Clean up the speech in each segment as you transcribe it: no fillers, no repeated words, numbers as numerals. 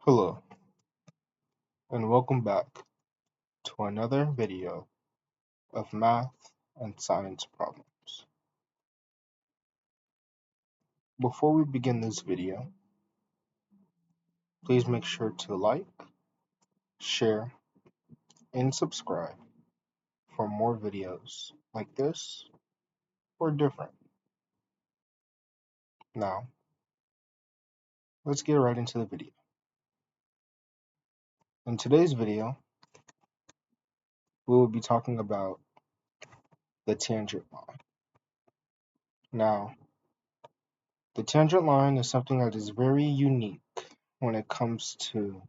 Hello, and welcome back to another video of math and science problems. Before we begin this video, please make sure to like, share, and subscribe for more videos like this or different. Now, let's get right into the video. In today's video, we will be talking about the tangent line. Now, the tangent line is something that is very unique when it comes to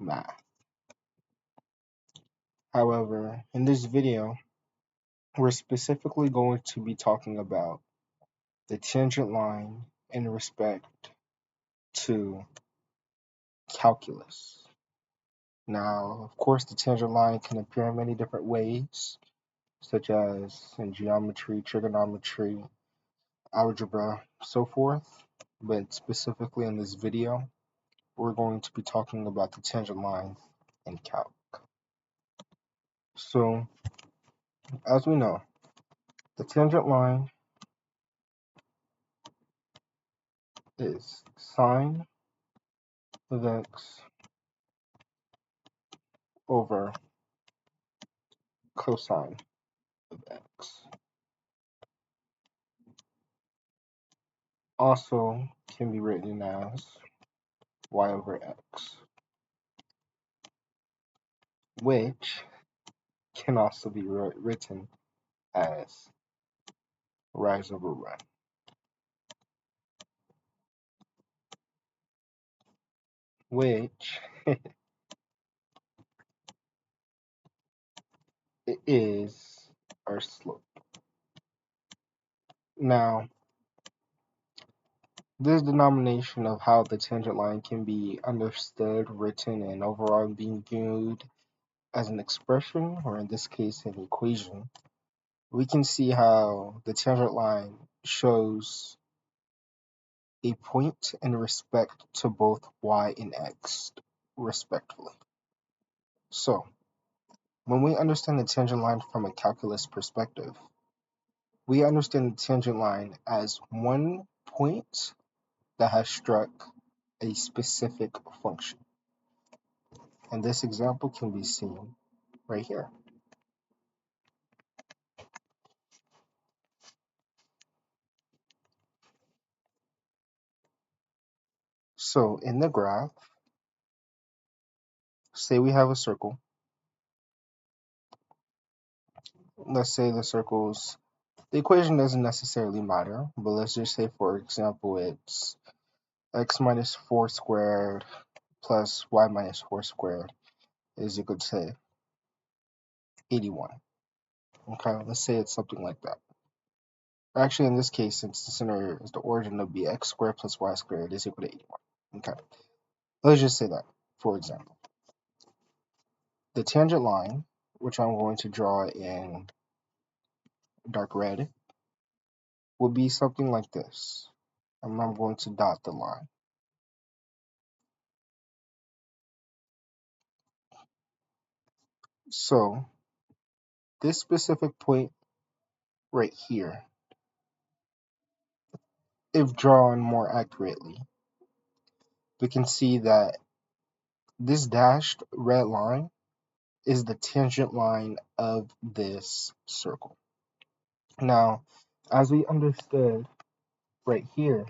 math. However, in this video, we're specifically going to be talking about the tangent line in respect to calculus. Now, of course, the tangent line can appear in many different ways, such as in geometry, trigonometry, algebra, so forth. But specifically in this video, we're going to be talking about the tangent line in calc. So, as we know, the tangent line is sine of x over cosine of x. Also can be written as y over x, which can also be written as rise over run. Which is our slope. Now, this denomination of how the tangent line can be understood, written, and overall being viewed as an expression, or in this case, an equation, we can see how the tangent line shows a point in respect to both y and x, respectively. So, when we understand the tangent line from a calculus perspective, we understand the tangent line as one point that has struck a specific function. And this example can be seen right here. So in the graph, say we have a circle. Let's say the equation doesn't necessarily matter, but let's just say, for example, it's x minus 4 squared plus y minus 4 squared is equal to, say, 81. Okay, let's say it's something like that. Actually, in this case, since the center is the origin, of be x squared plus y squared is equal to 81. Okay, let's just say that, for example. The tangent line, which I'm going to draw in dark red, will be something like this. And I'm going to dot the line. So, this specific point right here, if drawn more accurately, we can see that this dashed red line is the tangent line of this circle. Now, as we understood right here,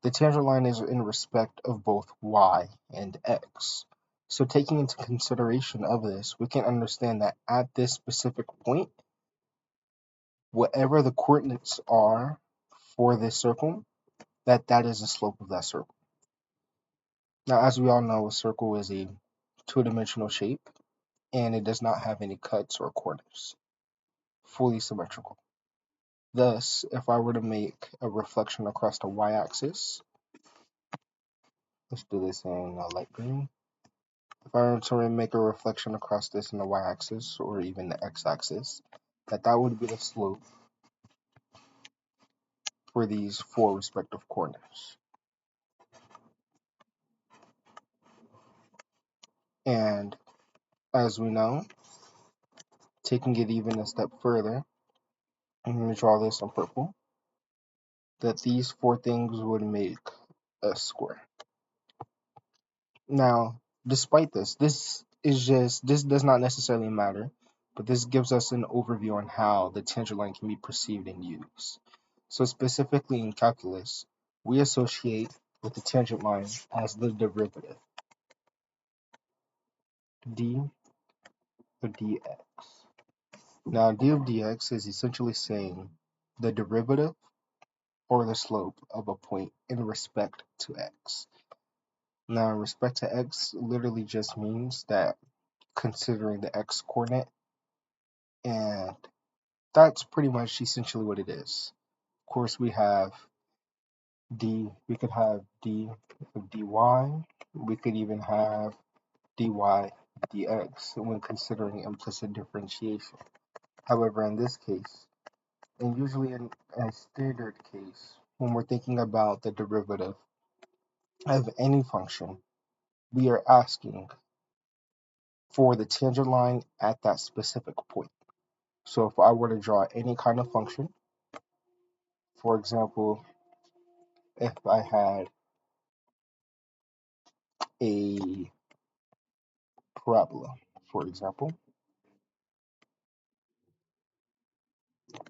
the tangent line is in respect of both y and x. So taking into consideration of this, we can understand that at this specific point, whatever the coordinates are for this circle, that is the slope of that circle. Now, as we all know, a circle is a two-dimensional shape, and it does not have any cuts or corners, fully symmetrical. Thus, if I were to make a reflection across the y-axis, let's do this in light green. If I were to make a reflection across this in the y-axis or even the x-axis, that would be the slope for these four respective corners. And as we know, taking it even a step further, I'm going to draw this in purple, that these four things would make a square. Now, despite this does not necessarily matter, but this gives us an overview on how the tangent line can be perceived and used. So specifically in calculus, we associate with the tangent line as the derivative, d of dx. Now, d of dx is essentially saying the derivative or the slope of a point in respect to x. Now, in respect to x literally just means that considering the x coordinate, and that's pretty much essentially what it is. Of course, we could have d of dy, we could even have dy dx when considering implicit differentiation. However, in this case, and usually in a standard case, when we're thinking about the derivative of any function, we are asking for the tangent line at that specific point. So if I were to draw any kind of function, for example, if I had a parabola, for example,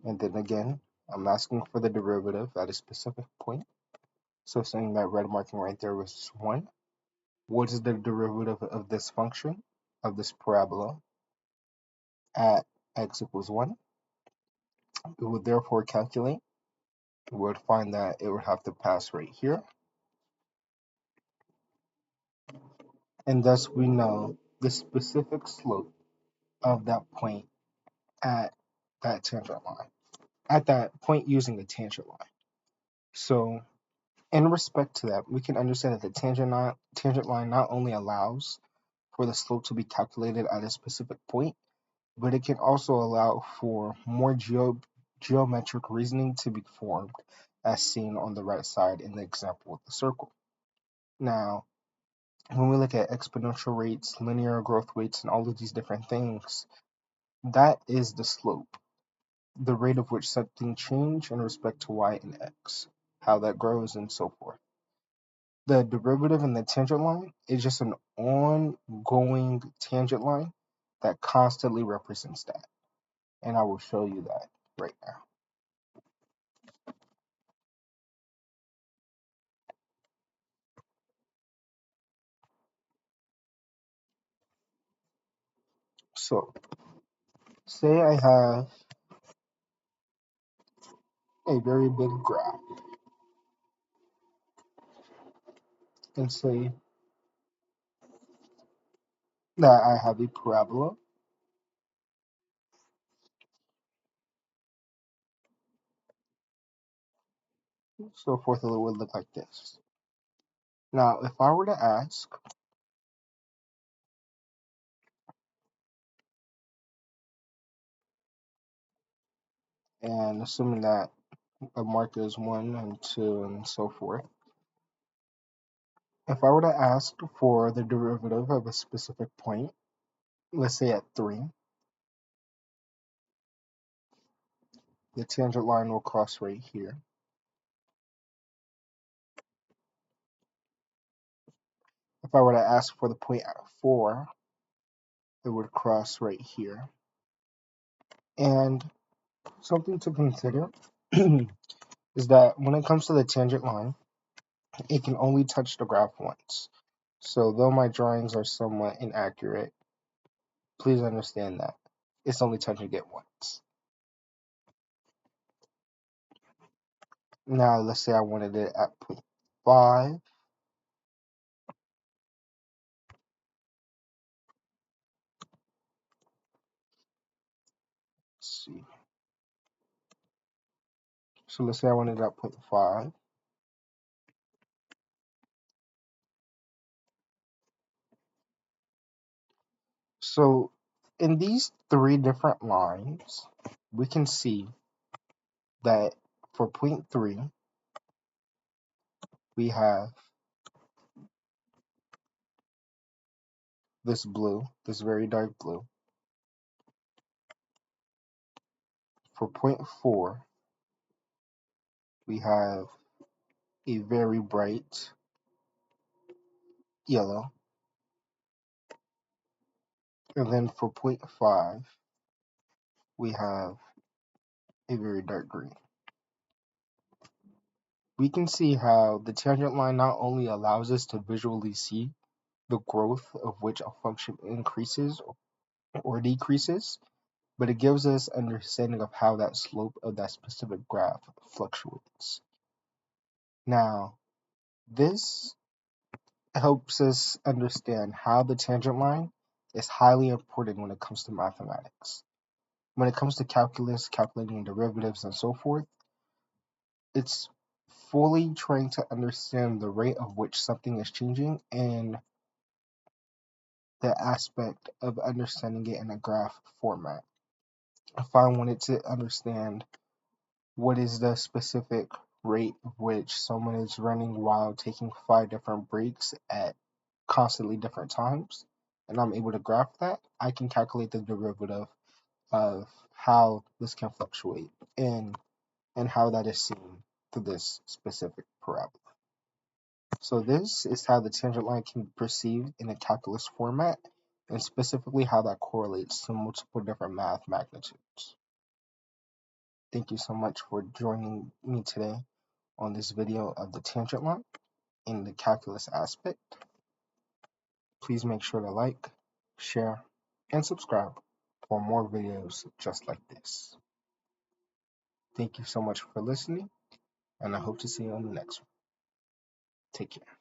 and then again, I'm asking for the derivative at a specific point. So saying that red marking right there was 1. What is the derivative of this function, of this parabola, at x equals 1? We would therefore calculate, we would find that it would have to pass right here. And thus we know the specific slope of that point at that tangent line, at that point using the tangent line. So in respect to that, we can understand that the tangent line not only allows for the slope to be calculated at a specific point, but it can also allow for more geometric reasoning to be formed, as seen on the right side in the example with the circle. Now, when we look at exponential rates, linear growth rates, and all of these different things, that is the slope, the rate of which something change in respect to y and x, how that grows, and so forth. The derivative in the tangent line is just an ongoing tangent line that constantly represents that. And I will show you that right now. So, say I have a very big graph, and say that I have a parabola, so forth, it would look like this. Now, if I were to ask, and assuming that a marker is 1 and 2 and so forth, if I were to ask for the derivative of a specific point, let's say at 3, the tangent line will cross right here. If I were to ask for the point at 4, it would cross right here. And something to consider is that when it comes to the tangent line, it can only touch the graph once. So though my drawings are somewhat inaccurate, please understand that it's only touching it once. Now let's say I wanted it at 0.5. Let's see. So let's say I wanted it at 0.5. So in these 3 different lines, we can see that for 0.3, we have this blue, this very dark blue. For point 4, we have a very bright yellow. And then for point 5, we have a very dark green. We can see how the tangent line not only allows us to visually see the growth of which a function increases or decreases, but it gives us understanding of how that slope of that specific graph fluctuates. Now, this helps us understand how the tangent line is highly important when it comes to mathematics. When it comes to calculus, calculating derivatives, and so forth, it's fully trying to understand the rate of which something is changing and the aspect of understanding it in a graph format. If I wanted to understand what is the specific rate of which someone is running while taking 5 different breaks at constantly different times, and I'm able to graph that, I can calculate the derivative of how this can fluctuate and how that is seen through this specific parabola. So this is how the tangent line can be perceived in a calculus format, and specifically how that correlates to multiple different math magnitudes. Thank you so much for joining me today on this video of the tangent line in the calculus aspect. Please make sure to like, share, and subscribe for more videos just like this. Thank you so much for listening, and I hope to see you on the next one. Take care.